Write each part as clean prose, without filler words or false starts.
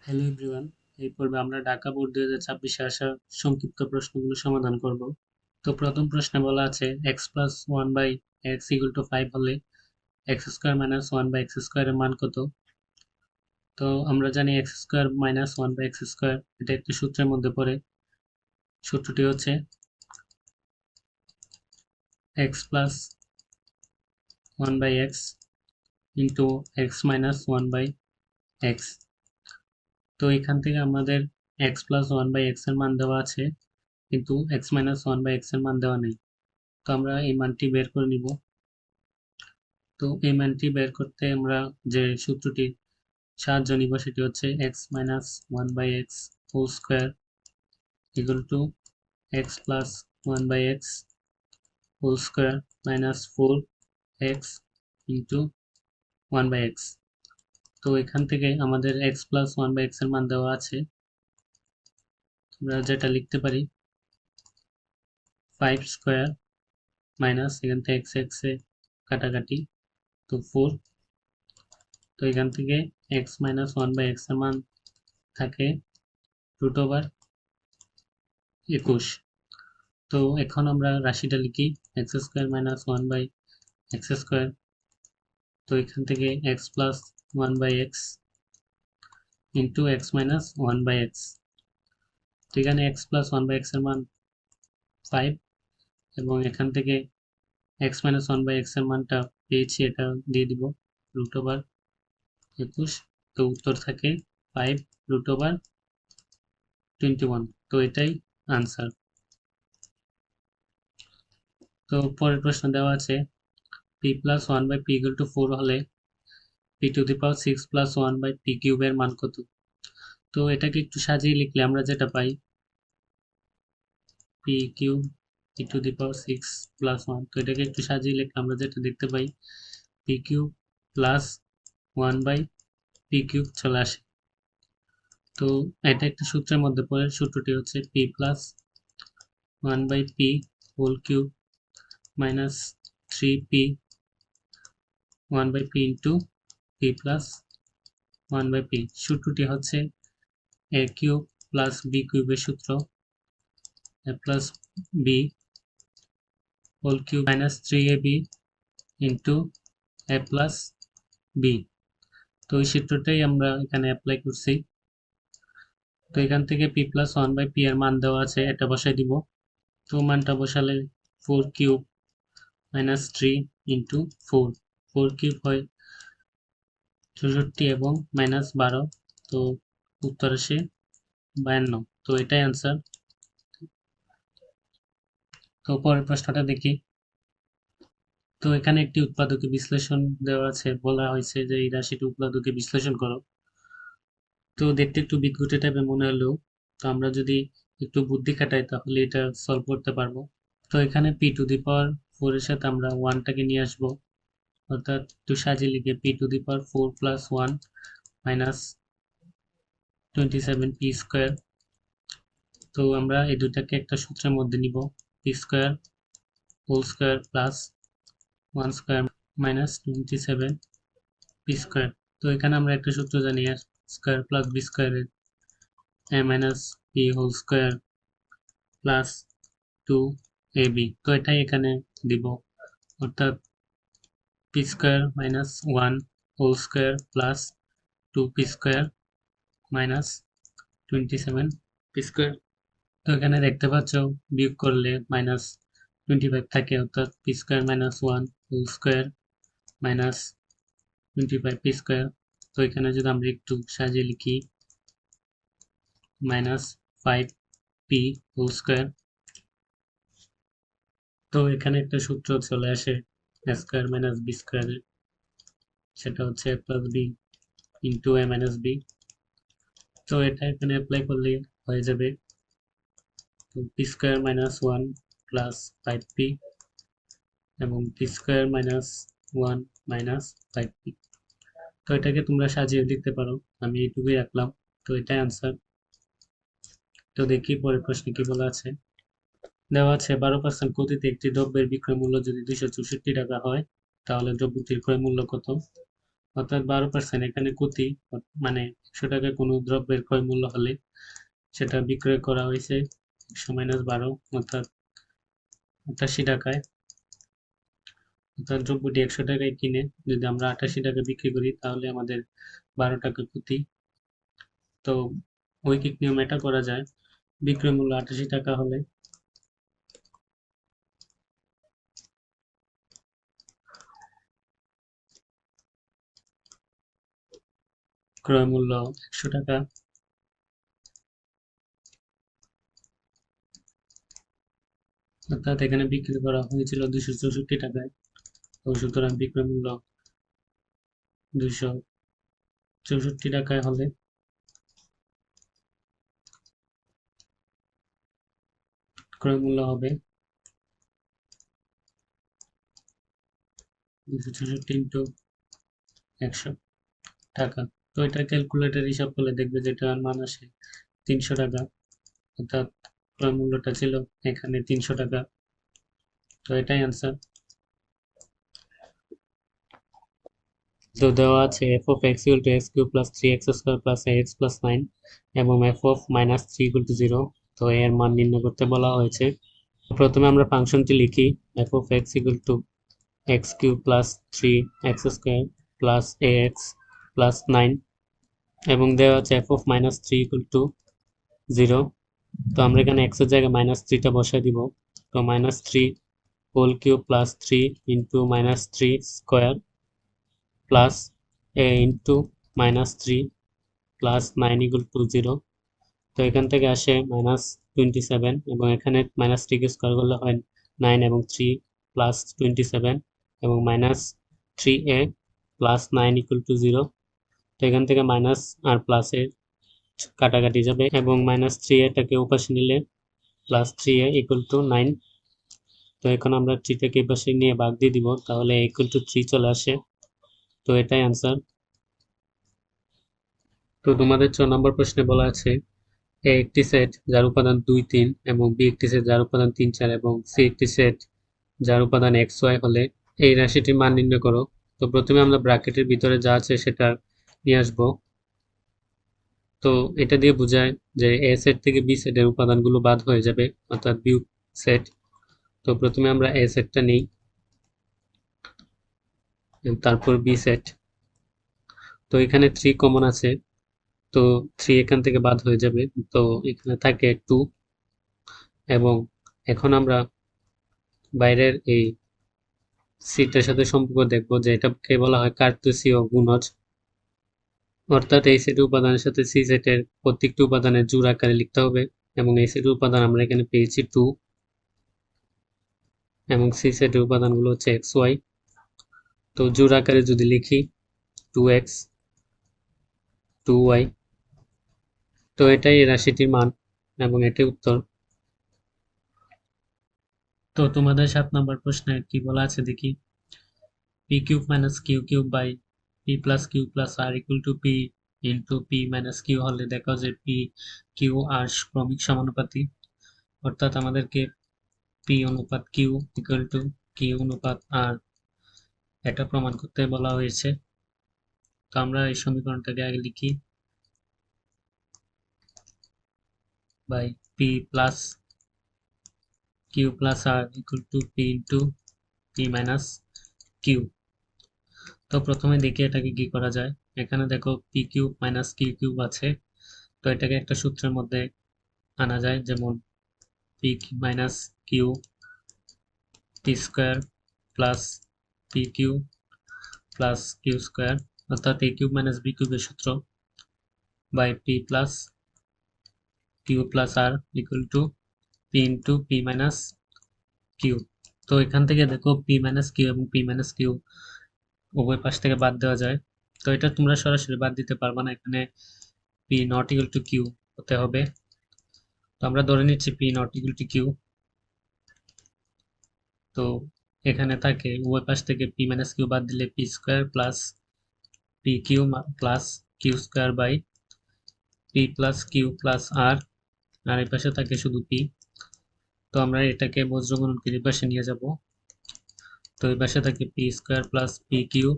Hello everyone, এই পর্বে আমরা ঢাকা বোর্ড 2026-এ আসা সংক্ষিপ্ত প্রশ্নগুলো সমাধান করব। তো প্রথম প্রশ্নে বলা আছে X plus one by X equal to 5 হলে X square minus one by X স্কোয়ারের মান কত? তো আমরা জানি X square minus one by X square এটা একটি সূত্রের মধ্যে পড়ে। সূত্রটি হচ্ছে X plus one by X into X minus one by X. তো এখান থেকে আমাদের X plus one by X এর মান দেওয়া আছে, কিন্তু X minus one by X এর মান দেওয়া নেই। তো আমরা এই মানটি বের করে নিব। তো এই মানটি বের করতে আমরা যে সূত্রটির সাহায্য নিব সেটি হচ্ছে X minus one by X whole square equal to X plus one by X whole square minus four X into one by X. তো এখান থেকে আমাদের X plus one by X এর মান দেওয়া আছে, আমরা যেটা লিখতে পারি ফাইভ স্কোয়ার মাইনাস এখান থেকে এক্স এক্স এ কাটাকাটি, তো ফোর। তো এখান থেকে X minus one by X এর মান থাকে রুট ওভার 21। তো এখন আমরা রাশিটা লিখি X square minus one by X square. তো এখান থেকে X plus one by X into X minus one by X. তো এখানে X plus one by X এর মান 5, এবং এখান থেকে X minus one by X এর মানটা পেয়েছি, এটা দিয়ে দিব রুট ওভার 21। তো উত্তর থাকে 5 রুট ওভার 21। তো এটাই আনসার। তো পরের প্রশ্ন দেওয়া আছে p plus one by p equal to 4 হলে p to the power 6 plus one by p কিউবের মান কত? তো এটাকে একটু সাজিয়ে লিখলে আমরা যেটা পাই P cube P to the power 6 plus one. তো এটাকে একটু সাজিয়ে লিখলে আমরা যেটা দেখতে পাই P cube plus one by P cube চলে আসে। তো এটা একটা সূত্রের মধ্যে পড়ে, সূত্রটি হচ্ছে P plus one by P whole cube minus three P one by P into P plus one by P. সূত্রটি হচ্ছে এ কিউব প্লাস বি কিউবের সূত্র, A plus B whole cube minus three A B into A plus B. তো এই সূত্রটাই আমরা এখানে apply করছি। তো এখান থেকে p plus one by p এর মান দেওয়া আছে, এটা বসাই দিব। তো মানটা বসালে four cube minus three into four, four cube হয় 64 এবং মাইনাস 12, তো উত্তর আসে 52। তো এটাই আনসার। তো পরের প্রশ্নটা দেখি। তো এখানে একটি উৎপাদকে বিশ্লেষণ দেওয়া আছে, বলা হয়েছে যে এই রাশিটি উৎপাদকে বিশ্লেষণ করো। তো দেখতে একটু বিদঘুটে টাইপের মনে হলেও, তো আমরা যদি একটু বুদ্ধি খাটাই তাহলে এটা সলভ করতে পারবো। তো এখানে P to the power four এর সাথে আমরা ওয়ানটাকে নিয়ে আসবো, অর্থাৎ একটু সাজিয়ে লিখে p to the power four plus one minus 27 P square. তো আমরা এই দুটাকে একটা সূত্রের মধ্যে নিব, p square whole square plus one square minus 27 P square. তো এখানে আমরা একটা সূত্র জানি স্কোয়ার প্লাস বি স্কোয়ারের A minus P whole square plus two A B. তো এটাই এখানে দিব, অর্থাৎ P square minus one whole square plus two P square minus 27 P square. তো এখানে দেখতে পাচ্ছ বিয়োগ করলে মাইনাস 25 থাকে, অর্থাৎ P square minus one whole square minus 25 p square. তো এখানে যদি আমরা একটু সাজিয়ে লিখি মাইনাস 5 পি হোল স্কোয়ার। তো এখানে একটা সূত্র চলে আসে এ স্কোয়ার মাইনাস বি স্কোয়ারের, সেটা হচ্ছে এ প্লাস বি ইন্টু এ মাইনাস বি। তো এটা এখানে অ্যাপ্লাই করলে হয়ে যাবে। তো P square minus one plus 5p এবং P square minus one minus 5p। তো এটাকে তোমরা সাজিয়ে লিখতে পারো, আমি এইটুকুই রাখলাম। তো এটাই আনসার। তো দেখি পরের প্রশ্নে কি বলা আছে। দেওয়া আছে 12% গতিতে একটি দ্রব্যের বিক্রয় মূল্য যদি 264 টাকা হয় তাহলে দ্রব্যটির ক্রয় মূল্য কত? অর্থাৎ 12% এখানে ক্ষতি, মানে 100 টাকা কোনো দ্রব্যের ক্রয় মূল্য হলে সেটা বিক্রয় করা হয়েছে 100 মাইনাস 12 অর্থাৎ 88 টাকায়। অর্থাৎ দ্রব্যটি 100 টাকায় কিনে যদি আমরা 88 টাকা বিক্রি করি তাহলে আমাদের 12 টাকা ক্ষতি। তো ঐকিক নিয়ম এটা করা যায়, বিক্রয় মূল্য 88 টাকা হলে ক্রয় মূল্য 100 টাকা, অর্থাৎ এখানে বিক্রি করা হয়েছিল 264 টাকায়। তো সুতরাং বিক্রয় মূল্য 264 টাকায় হলে ক্রয় মূল্য হবে 264 ইন্টু 100 টাকা। তো এটা ক্যালকুলেটর হিসাব করলে দেখবে যে এটার মান আসে 300 টাকা, অর্থাৎ ক্রয় মূল্যটা ছিল এখানে 300 টাকা। তো এটাই আনসার। তো দেওয়া আছে f of x equal to x cube plus 3x square plus ax plus 9 এবং f of minus 3 equal to 0। তো এর মান নির্ণয় করতে বলা হয়েছে। প্রথমে আমরা ফাংশনটি লিখি, f of x equal to x cube plus 3x square plus ax plus 9 এবং দেওয়া আছে f of minus 3 equal to 0। তো আমরা এখানে x এর জায়গায় minus 3টা বসাই দিব। তো minus 3 whole cube plus 3 into minus 3 square plus a into minus 3 plus 9 equal to 0। তো এখান থেকে আসে -27 এবং এখানে -3 কে স্কয়ার করলে হয় 9 এবং 3 প্লাস 27 এবং -3a প্লাস 9 ইকুয়াল টু 0। তো এখান থেকে মাইনাস আর প্লাসের কাটাকাটি যাবে এবং -3aটাকে উপাশে নিলে +3a ইকুয়াল টু 9। তো এখন আমরা 3টাকে এই পাশে নিয়ে ভাগ দিয়ে দিব, তাহলে ইকুয়াল টু 3 চলে আসে। তো এটাই आंसर। তো তোমাদের 6 নম্বর প্রশ্নে বলা আছে এ একটি সেট যার উপাদান 2 3 এবং বি একটি সেট যার উপাদান 3 4 এবং সি একটি সেট যার উপাদান x y হলে এই রাশিটির মান নির্ণয় করো। তো প্রথমে আমরা ব্র্যাকেটের ভিতরে যা আছে সেটা নিয়ে আসব। তো এটা দিয়ে বোঝায় যে এ সেট থেকে বি সেটের উপাদানগুলো বাদ হয়ে যাবে, অর্থাৎ বিয়োগ সেট। তো প্রথমে আমরা এ সেটটা নিই, তারপর বি সেট। তো এখানে 3 কমন আছে, তো 3 এখান থেকে বাদ হয়ে যাবে, তো এখানে থাকে 2। এবং এখন আমরা বাইরের এই সিটার সাথে সম্পর্ক দেখব যে এটাকে বলা হয় কার্তেসীয় গুণজ, অর্থাৎ এই সেটের উপাদানের সাথে সি সেটের প্রত্যেকটি উপাদানের জোড় আকারে লিখতে হবে। এবং এই সেটের উপাদান আমরা এখানে পেয়েছি 2 এবং সি সেটের উপাদানগুলো হচ্ছে এক্স ওয়াই। তো জোড় আকারে যদি লিখি 2x 2y, তো এটাই এই রাশিটির মান এবং এটাই উত্তর। তো তোমাদের 7 নম্বর প্রশ্নে কি বলা আছে দেখি, p cube minus q cube by p plus Q plus r equal to p into p minus q হলে দেখো যে p কিউ আর ক্রমিক সমানুপাতি, অর্থাৎ আমাদেরকে p অনুপাত কিউ ইকুয়াল টু কিউ অনুপাত আর এটা প্রমাণ করতে বলা হয়েছে। তো আমরা এই সমীকরণটাকে আগে লিখি, by p plus Q plus r equal to p into p minus q. তো প্রথমে দেখি এটাকে কি করা যায়। এখানে দেখো p cube minus q cube আছে, তো এটাকে একটা সূত্রের মধ্যে আনা যায়, যেমন পি মাইনাস কিউ টি square plus P Q plus Q square, অর্থাৎ এ কিউব মাইনাস বি কিউবের সূত্র, by P plus Q plus r equal to P into p minus q. তো এখান থেকে দেখো পি মাইনাস কিউ এবং পি মাইনাস কিউ উভয় পাশ থেকে বাদ দেওয়া যায়। তো এটা তোমরা সরাসরি বাদ দিতে পারবা না, এখানে p not equal to q হতে হবে। তো আমরা ধরে নিচ্ছি p not equal to q. তো এখানে থাকে উভয় পাশ থেকে পি মাইনাস কিউ বাদ দিলে P square plus P Q plus Q square by P plus Q plus R, আর এই পাশে থাকে শুধু পি। তো আমরা এটাকে বজ্রগুণনকে এই পাশে নিয়ে যাব। তো এই পাশে থাকে P square plus P Q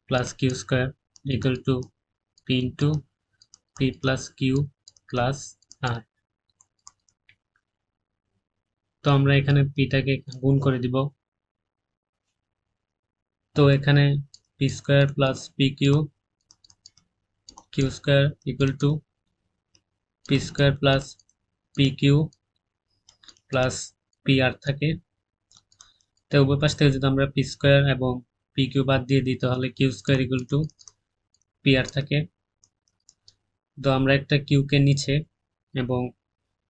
plus Q square equal to P into P plus Q plus R. তো আমরা এখানে পিটাকে গুণ করে দিব। তো এখানে P square plus P Q Q square equal to P square plus P Q plus P R থাকে। তো উভয় পাশ থেকে যদি আমরা পি স্কোয়ার এবং পি কিউ বাদ দিয়ে দিই তাহলে Q square equal to P R থাকে। তো আমরা একটা কিউকে নিচে এবং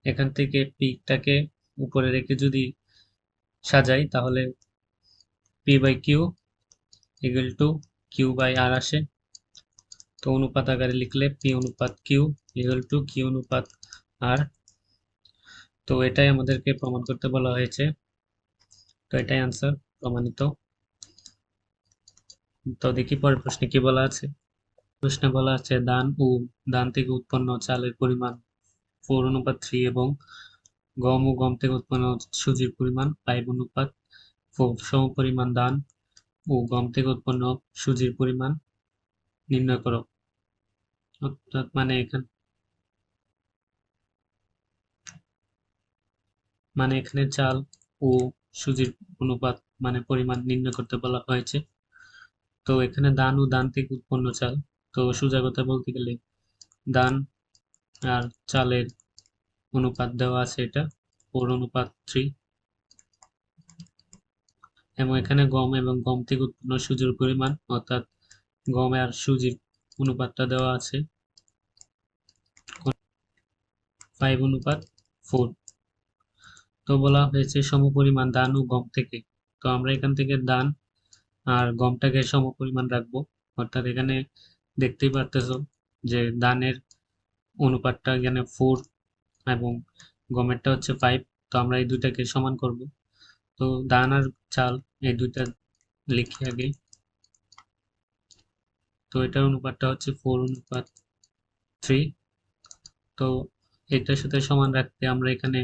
এখান থেকে পিটাকে উপরে রেখে যদি সাজাই তাহলে P by Q equal to Q by R আসে। তো অনুপাত আকারে লিখলে পি অনুপাত কিউ ইকুয়াল টু কিউ অনুপাত আর। তো এটাই আমাদেরকে প্রমাণ করতে বলা হয়েছে। তো এটাই আনসার প্রমাণিত। তো দেখি পরের প্রশ্নে কি বলা আছে। প্রশ্নে বলা আছে ধান থেকে উৎপন্ন চালের পরিমাণ 4:3 এবং গম ও গম থেকে উৎপন্ন সুজির পরিমাণ 5:4 সমপরিমাণ ধান ও গম থেকে উৎপন্ন সুজির পরিমাণ নির্ণয় করো। অর্থাৎ এখানে চাল ও সুজির অনুপাত পরিমাণ নির্ণয় করতে বলা হয়েছে। তো এখানে ধান ও ধান থেকে উৎপন্ন চাল, তো সোজা কথা বলতে গেলে ধান আর চালের অনুপাত দেওয়া আছে, এটা 4:3। এবং এখানে গম এবং গম থেকে উৎপন্ন সুজির পরিমাণ অর্থাৎ গম আর সুজির অনুপাতটা দেওয়া আছে 5:4। তো বলা হয়েছে সমপরিমাণ ধান ও গম থেকে। তো আমরা এখান থেকে ধান আর গমটাকে সমপরিমাণ রাখবো। অর্থাৎ এখানে দেখতেই পারতেছো যে ধানের অনুপাতটা এখানে 4 এবং গমেরটা হচ্ছে 5। তো আমরা এই দুইটাকে সমান করব। তো ধান আর চাল এই দুইটা লিখি আগে। তো এটার অনুপাতটা হচ্ছে 4:3। তো এটার সাথে সমান রাখতে আমরা এখানে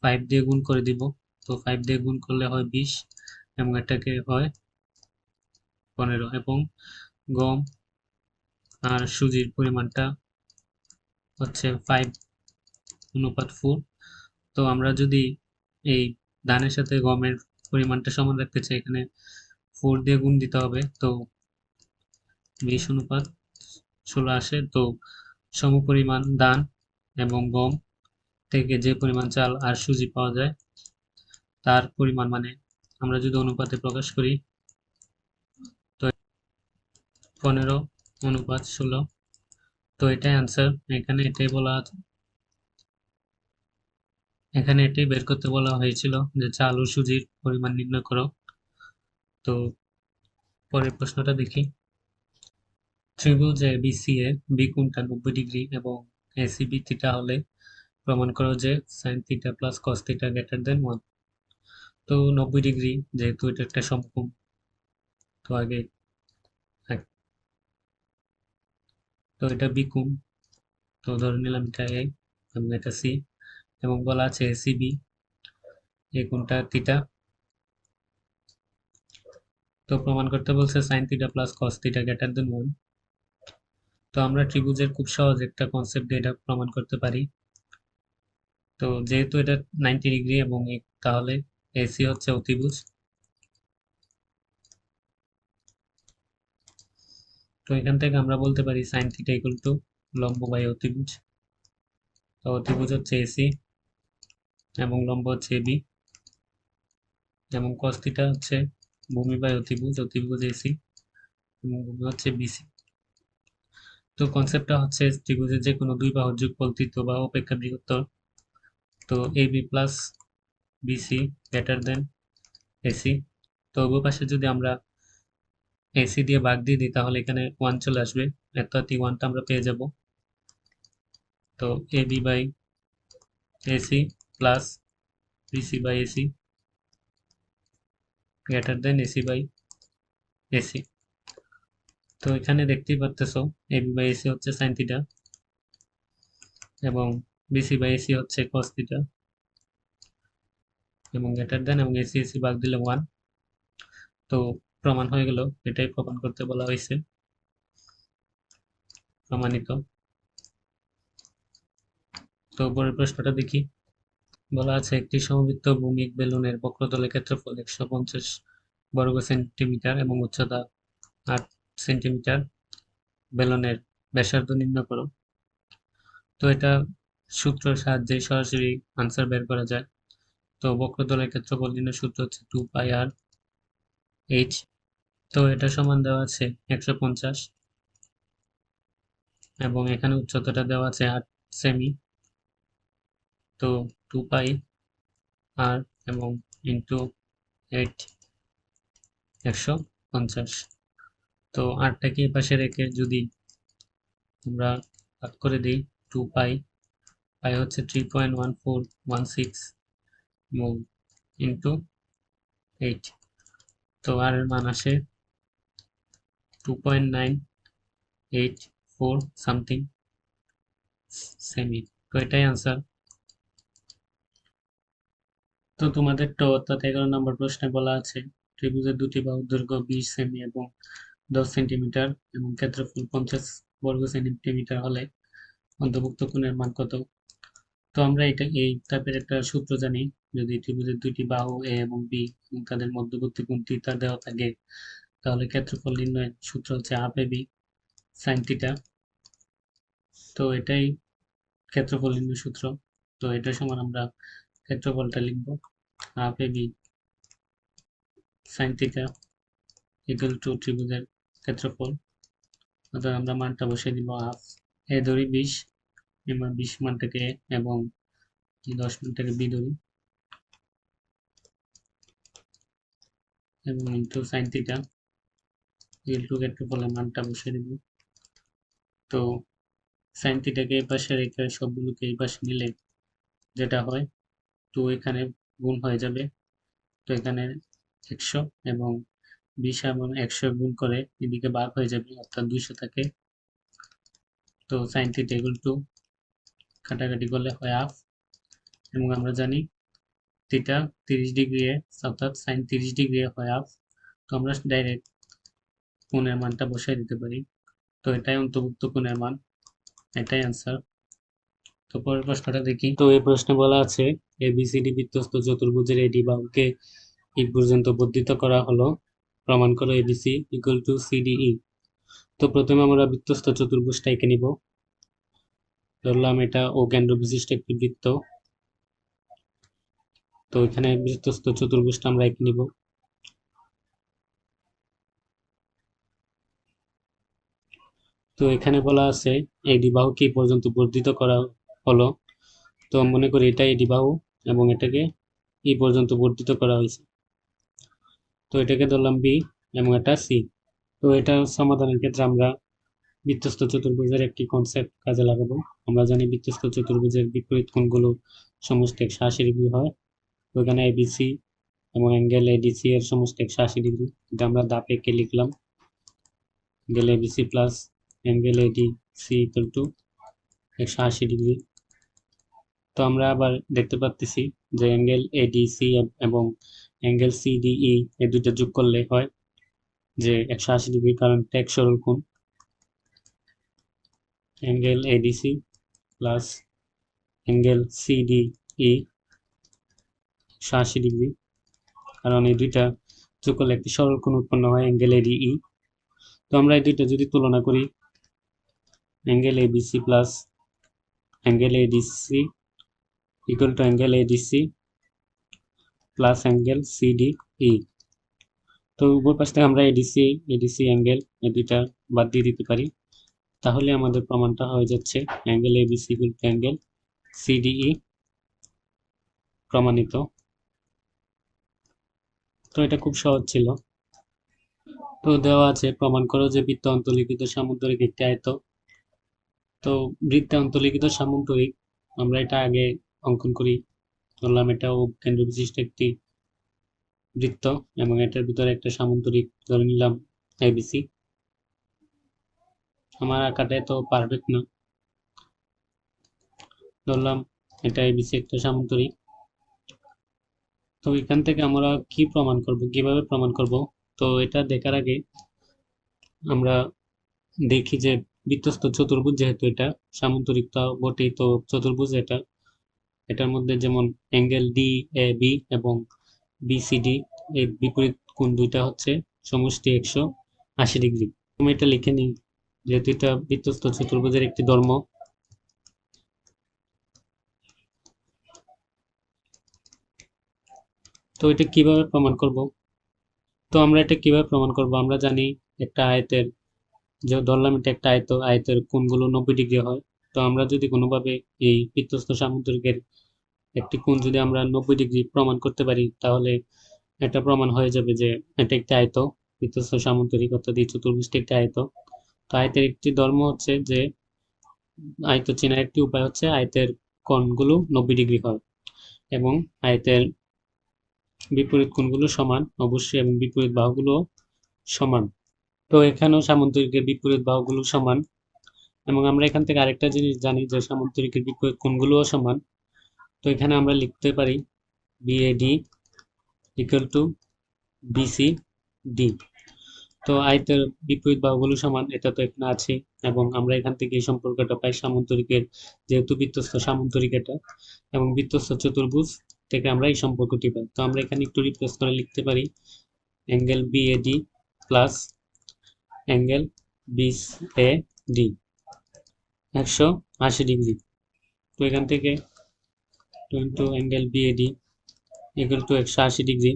5 দিয়ে গুণ করে দিব। তো 5 দিয়ে গুণ করলে হয় 20 এবং এটাকে হয় 15। এবং গম আর সুজির পরিমাণটা হচ্ছে 5:4। তো আমরা যদি এই ধানের সাথে গমের পরিমাণটা সমান রাখতে চাই এখানে 4 দিয়ে গুণ দিতে হবে। তো 20:16 আসে। তো সমপরিমাণ ধান এবং গম থেকে যে পরিমাণ চাল আর সুজি পাওয়া যায় তার পরিমাণ আমরা যদি অনুপাতে প্রকাশ করি তো 15:16। তো এটাই আনসার। এখানে এটাই বলা আছে, এখানে এটাই বের করতে বলা হয়েছিল যে চাল ও সুজির পরিমাণ নির্ণয় করো। তো পরের প্রশ্নটা দেখি। ত্রিভুজ এবিসি এ বি কোণটা 90° এবং এসিবি থিটা হলে প্রমাণ করো যে sin theta plus cos theta greater than 1। তো 90°, যেহেতু এটা একটা সমকোণ, তো আগে তো এটা বি কোণ। তো ধরে নিলাম এটা এ এবং এটা সি এবং বলা আছে এসিবি এই কোণটা থিটা। তো প্রমাণ করতে বলছে sin theta plus cos theta greater than 1। তো আমরা ত্রিভুজের খুব সহজ একটা কনসেপ্ট দিয়ে এটা প্রমাণ করতে পারি। তো যেহেতু এটা 90° এবং তাহলে এসি হচ্ছে অতিভুজ। তো এখান থেকে আমরা বলতে পারি sin থিটা ইকুয়াল টু লম্ব বাই অতিভুজ। তো অতিভুজ হচ্ছে এসি এবং লম্ব হচ্ছে এবি এবং cos থিটা হচ্ছে ভূমি বাই অতিভুজ, অতিভুজ এসি এবং ভূমি হচ্ছে বিসি। তো কনসেপ্টটা হচ্ছে ত্রিভুজের যে কোনো দুই বাহুর যোগফল তৃতীয় বাহু অপেক্ষা বৃহত্তর। তো AB plus BC greater than AC. তো উভয় পাশে যদি আমরা এসি দিয়ে ভাগ দিয়ে দিই তাহলে এখানে 1 চলে আসবে, অর্থাৎ এই 1টা আমরা পেয়ে যাব। তো AB by AC plus BC by AC greater than AC by AC. তো এখানে দেখতেই পারতেছো এবি বাই এসি হচ্ছে সাইন থিটা এবং বিসি বাই এসি হচ্ছে কস থিটা এবং গ্রেটার দেন এবং এসি এসি ভাগ দিলে 1। তো প্রমাণ হয়ে গেল, এটাই প্রমাণ করতে বলা হয়েছে, প্রমাণিত। তো পরের প্রশ্নটা দেখি। বলা আছে একটি সমবৃত্ত ভৌমিক বেলুনের বক্রতলের ক্ষেত্রফল 150 বর্গ সেন্টিমিটার এবং উচ্চতা 8 সেন্টিমিটার, বেলুনের ব্যাসার্ধ নির্ণয় করো। তো এটা সূত্রের সাহায্যে সরাসরি আনসার বের করা যায়। তো বক্রতলের ক্ষেত্রফল নির্ণয় সূত্র হচ্ছে 2πr/h। তো এটা সমান দেওয়া আছে 150 এবং এখানে উচ্চতাটা দেওয়া আছে 8 সেমি। তো 2πr এবং ইন্টু 8 150। তো 8টাকে এই পাশে রেখে যদি আমরা ভাগ করে দিই, 2π, পাই হচ্ছে 3.1416 এবং ইন্টু 8। তো আর এর মান আসে 2.984 সামথিং সেমি। তো এটাই আনসার। তো তোমাদের তো অর্থাৎ 11 নম্বর প্রশ্নে বলা আছে ত্রিভুজের দুটি বাহুর দৈর্ঘ্য 20 সেমি এবং 10 সেন্টিমিটার এবং ক্ষেত্রফল 50 বর্গ সেন্টিমিটার হলে অন্তর্ভুক্ত কোণের মান কত? তো আমরা এটা এই টাইপের একটা সূত্র জানি। যদি ত্রিভুজের দুটি বাহু এ এবং বি এবং তাদের মধ্যবর্তী কোণ থিটা দেওয়া থাকে, তাহলে ক্ষেত্রফল নির্ণয়ের সূত্র হচ্ছে half a b sine theta. তো এটাই ক্ষেত্রফল নির্ণয় সূত্র। তো এটা সমান আমরা ক্ষেত্রফলটা লিখব half a b sine theta equal to ত্রিভুজের ক্ষেত্রফল। অর্থাৎ আমরা মানটা বসিয়ে দিব হাফ, এ ধরি 20, এবার 20 মানটাকে এ এবং 10 মানটাকে বি ধরি এবং into sign theta equal two ক্ষেত্রফলের মানটা বসিয়ে দিব। তো সাইন থিটাকে এই পাশে রেখে সবগুলোকে এই পাশে নিলে যেটা হয়, তো এখানে গুণ হয়ে যাবে। তো এখানে 100 এবং 20 এবং 100 গুণ করে এদিকে ভাগ হয়ে যাবে, অর্থাৎ 200 থাকে। তো সাইন থিটা ইকুয়াল টু কাটাকাটি করলে হয় হাফ এবং আমরা জানি থিটা 30 ডিগ্রি এ, অর্থাৎ সাইন 30 ডিগ্রি এ হয় হাফ। তো আমরা ডাইরেক্ট কোণের মানটা বসাই দিতে পারি। তো এটাই অন্তর্ভুক্ত কোণের মান, এটাই আনসার। তো পরের প্রশ্নটা দেখি। তো এই প্রশ্নে বলা আছে এবিসিডি বৃত্তস্থ চতুর্ভুজের এডি বাহুকে ই পর্যন্ত বর্ধিত করা হলো, প্রমাণ করো এবিসি ইকুয়াল টু সিডিই। তো প্রথমে আমরা বৃত্তস্থ চতুর্ভুজটা এঁকে নিব। ধরলাম এটা ও কেন্দ্র বিশিষ্ট একটি বৃত্ত। তো এখানে বৃত্তস্থ চতুর্ভুজটা আমরা এঁকে নিব। তো এখানে বলা আছে এডি বাহুকে ই পর্যন্ত বর্ধিত করা হলো। তো মনে করি এটা এডি বাহু এবং এটাকে ই পর্যন্ত বর্ধিত করা হয়েছে। তো এটাকে ধরলাম বি এবং এটা সি। তো এটা সমাধানের ক্ষেত্রে আমরা বৃত্তস্থ চতুর্ভুজের একটি কনসেপ্ট কাজে লাগাবো। আমরা জানি বৃত্তস্থ চতুর্ভুজের বিপরীত কোণগুলো সমষ্টি 180 ডিগ্রি হয়। তো এখানে এবিসি এবং অ্যাঙ্গেল এডিসি এর সমষ্টি 180 ডিগ্রি। এটা আমরা দাপে এঁকে লিখলাম, angle ABC plus angle ADC equal to 180 degree. তো আমরা আবার দেখতে পাচ্ছি যে অ্যাঙ্গেল এডিসি এবং অ্যাঙ্গেল সিডিই এই দুইটা যোগ করলে হয় যে 180 ডিগ্রি, কারণ এটা এক সরল কোণ। Angle ADC plus angle CDE 180 degree, কারণ এই দুইটা যোগ করলে একটি সরল কোণ উৎপন্ন হয় অ্যাঙ্গেল এডিই। তো আমরা এই দুইটা যদি তুলনা করি, angle ABC plus angle ADC equal to angle ADC plus angle CDE. তো উভয় পাশ থেকে আমরা এডিসি এডিসি অ্যাঙ্গেল এই দুইটা বাদ দিয়ে দিতে পারি, তাহলে আমাদের প্রমাণটা হয়ে যাচ্ছে angle ABC equal to angle CDE, প্রমাণিত। তো এটা খুব সহজ ছিল। তো দেওয়া আছে প্রমাণ করো যে বৃত্ত অন্তর্লিখিত সামন্তরিক একটি আয়ত। তো বৃত্তে অন্তর্লিখিত সামন্তরিক আমরা এটা আগে অঙ্কন করি। ধরলাম এটাও কেন্দ্র বিশিষ্ট একটি বৃত্ত এবং এটার ভিতরে একটা সামন্তরিক ধরে নিলাম এবিসি। আমার আঁকাটা তো পারফেক্ট না, ধরলাম এটা এবিসি একটা সামন্তরিক। তো এখান থেকে আমরা কি প্রমাণ করব, কিভাবে প্রমাণ করব? তো এটা দেখার আগে আমরা দেখি যে বৃত্তস্থ চতুর্ভুজ, যেহেতু এটা সামান্তরিক তা বটেই, তো চতুর্ভুজ এটা, এটার মধ্যে যেমন অ্যাঙ্গেল ডি এ বি এবং বিসিডি, এই বিপরীত কোণ দুইটা হচ্ছে সমষ্টি 180 ডিগ্রি। আমি এটা লিখে নিই, যেহেতু এটা বৃত্তস্থ চতুর্ভুজের একটি ধর্ম। তো এটা কিভাবে প্রমাণ করব? তো আমরা এটা কিভাবে প্রমাণ করব? আমরা জানি একটা আয়তের, যে ধরলাম এটা একটা আয়ত, আয়তের কোণগুলো 90 ডিগ্রি হয়। তো আমরা যদি কোনোভাবে এই বৃত্তস্থ সামান্তরিকের একটি কোণ যদি আমরা 90 ডিগ্রি প্রমাণ করতে পারি, তাহলে এটা প্রমাণ হয়ে যাবে যে এটা একটি আয়ত, বৃত্তস্থ সামান্তরিক, অর্থাৎ এই চতুর্ভুজটি একটি আয়ত। তো আয়তের একটি ধর্ম হচ্ছে যে আয়ত চেনার একটি উপায় হচ্ছে আয়তের কোণগুলো 90 ডিগ্রি হয় এবং আয়তের বিপরীত কোণগুলো সমান অবশ্যই, এবং বিপরীত বাহুগুলো সমান। তো এখানেও সামান্তরিকের বিপরীত বাহুগুলো সমান, এবং আমরা এখান থেকে আরেকটা জিনিস জানি যে সামান্তরিকের বিপরীত কোণগুলোও সমান। তো এখানে আমরা লিখতে পারি বিএডি ইকুয়াল টু বিসিডি। তো আয়তের বিপরীত বাহুগুলো সমান, এটা তো এখানে আছে, এবং আমরা এখান থেকে এই সম্পর্কটা পাই সামান্তরিকের, যেহেতু বৃত্তস্থ সামান্তরিক এটা, এবং বৃত্তস্থ চতুর্ভুজ থেকে আমরা এই সম্পর্কটি পাই। তো আমরা এখানে একটু রিপ্লেস করে লিখতে পারি angle BAD plus angle BAD 180 degree. তো এখান থেকে into angle BAD equal to 180 degree.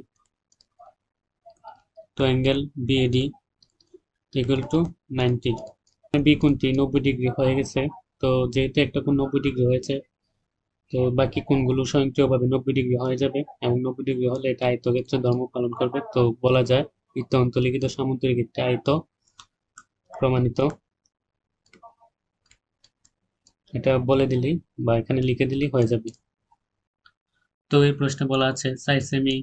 তো angle BAD equal to 90। B কোণটি 90 ডিগ্রি হয়ে গেছে। তো যেহেতু একটা কোণ 90 ডিগ্রি হয়েছে, তো বাকি কোণগুলো স্বয়ংক্রিয়ভাবে 90 ডিগ্রি হয়ে যাবে, এবং 90 ডিগ্রি হলে এটা আয়তক্ষেত্রের ধর্ম পালন করবে। তো বলা যায় বৃত্ত অন্তর্লিখিত সামান্তরিক একটি আয়ত প্রমাণিত। এটা বলে দিলেই বা এখানে লিখে দিলেই হয়ে যাবে। তো এই প্রশ্নে বলা আছে 4 সেমি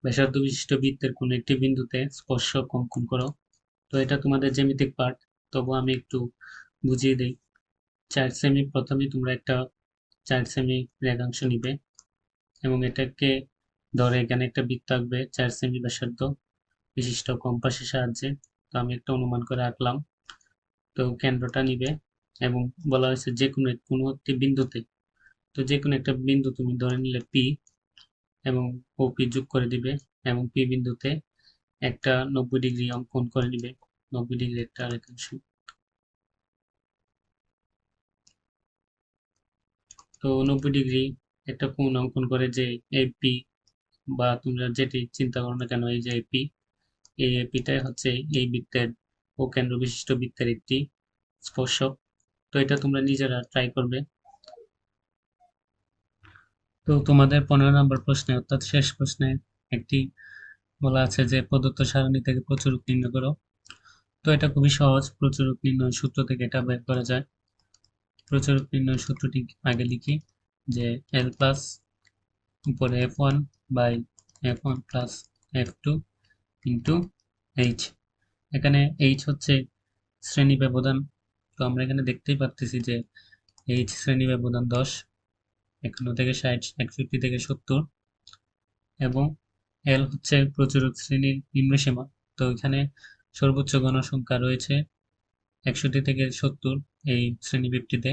ব্যাসার্ধ বিশিষ্ট বৃত্তের কোন একটি বিন্দুতে স্পর্শক অঙ্কন করো। তো এটা তোমাদের জ্যামিতিক পার্ট, তবু আমি একটু বুঝিয়ে দিই। 4 সেমি, প্রথমে তোমরা একটা 4 সেমি রেখাংশ নিবে এবং এটাকে ধরে এখানে একটা বৃত্ত আঁকবে 4 সেমি ব্যাসার্ধ বিশিষ্ট কম্পাসের সাহায্যে। তো আমি একটা অনুমান করে আঁকলাম। তো কেন্দ্রটা নিবে এবং বলা হয়েছে যে কোনো একটি বিন্দুতে, তো যে কোনো একটা বিন্দু তুমি ধরে নিলে পি, এবং ওপি যোগ করে দিবে, এবং পি বিন্দুতে একটা 90 ডিগ্রি অঙ্কন করে নিবে, 90 ডিগ্রি একটা রেখাংশ। তো 90 ডিগ্রি একটা কোণ অঙ্কন করে যে এপি, বা তোমরা যেটি চিন্তা করো না কেন, এই যে এপি, এই এপিটাই হচ্ছে এই বৃত্তের ও কেন্দ্র বিশিষ্ট বৃত্তের একটি স্পর্শক। তো এটা তোমরা নিজেরা ট্রাই করবে। তো তোমাদের 15 নম্বর প্রশ্নে, অর্থাৎ শেষ প্রশ্নে, একটি বলা আছে যে প্রদত্ত সারণী থেকে প্রচুরক নির্ণয় করো। তো এটা খুবই সহজ, প্রচুরক নির্ণয় সূত্র থেকে এটা বের করা যায়। প্রচুরক নির্ণয় সূত্রটি আগে লিখি, যে এল প্লাস উপরে F1 by F1 plus F2 into h. এখানে এইচ হচ্ছে শ্রেণী ব্যবধান। তো আমরা এখানে দেখতেই পাচ্ছি যে এইচ শ্রেণী ব্যবধান 10, 51 থেকে 60, 61 থেকে 70, এবং এল হচ্ছে প্রচুরক শ্রেণীর নিম্নসীমা। তো এখানে সর্বোচ্চ গণসংখ্যা রয়েছে 61 থেকে 70 এই শ্রেণীবৃত্তিতে।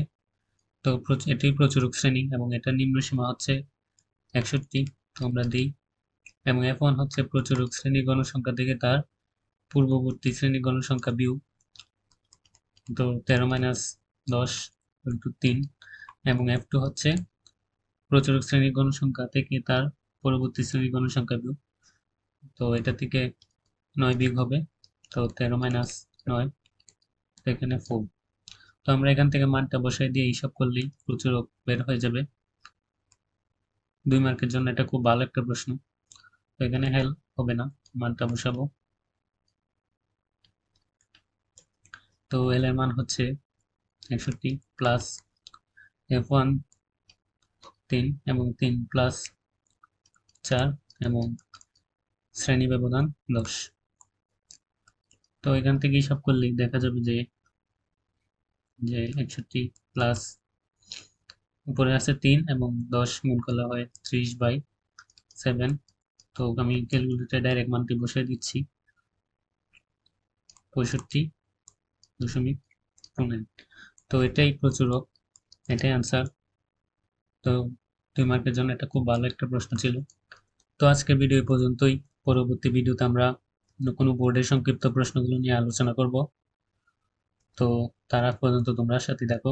তো এটি প্রচুরক শ্রেণী এবং এটার নিম্নসীমা হচ্ছে 61। তো আমরা দিই, এবং F1 হচ্ছে প্রচুরক শ্রেণী গণসংখ্যা থেকে তার পূর্ববর্তী শ্রেণী গণসংখ্যা বিয়োগ। তো 13 মাইনাস 10 ইন্টু 3, এবং F2 হচ্ছে প্রচুরক শ্রেণীর গণসংখ্যা থেকে তার পরবর্তী শ্রেণীর গণসংখ্যা বিয়োগ। তো এটা থেকে 9 বিয়োগ হবে, তো 13 মাইনাস 9, এখানে 4। তো আমরা এখান থেকে মানটা বসাই দিয়ে হিসাব করলেই প্রচুরক বের হয়ে যাবে। 2 মার্কের জন্য এটা খুব ভালো একটা প্রশ্ন। তো এখানে হেল্প হবে না, মানটা বসাবো। তো এল এর মান হচ্ছে 61 প্লাস F1 3, এবং 3 প্লাস 4, এবং শ্রেণী ব্যবধান 10। তো এখান থেকে হিসাব করলেই দেখা যাবে যে যে 61 প্লাস উপরে আছে 3 এবং 10 গুণ করলে হয় 30/7। তো আমি ক্যালকুলেটরে ডাইরেক্ট মানটি বসিয়ে দিচ্ছি। 65.29। তো এটাই প্রচুরক, এটাই আনসার। তো 2 মার্কের জন্য এটা খুব ভালো একটা প্রশ্ন ছিল। তো আজকের ভিডিও এই পর্যন্তই। পরবর্তী ভিডিওতে আমরা কোনো বোর্ডের সংক্ষিপ্ত প্রশ্নগুলো নিয়ে আলোচনা করব। তো তার আগ পর্যন্ত তোমরা সাথে থাকো।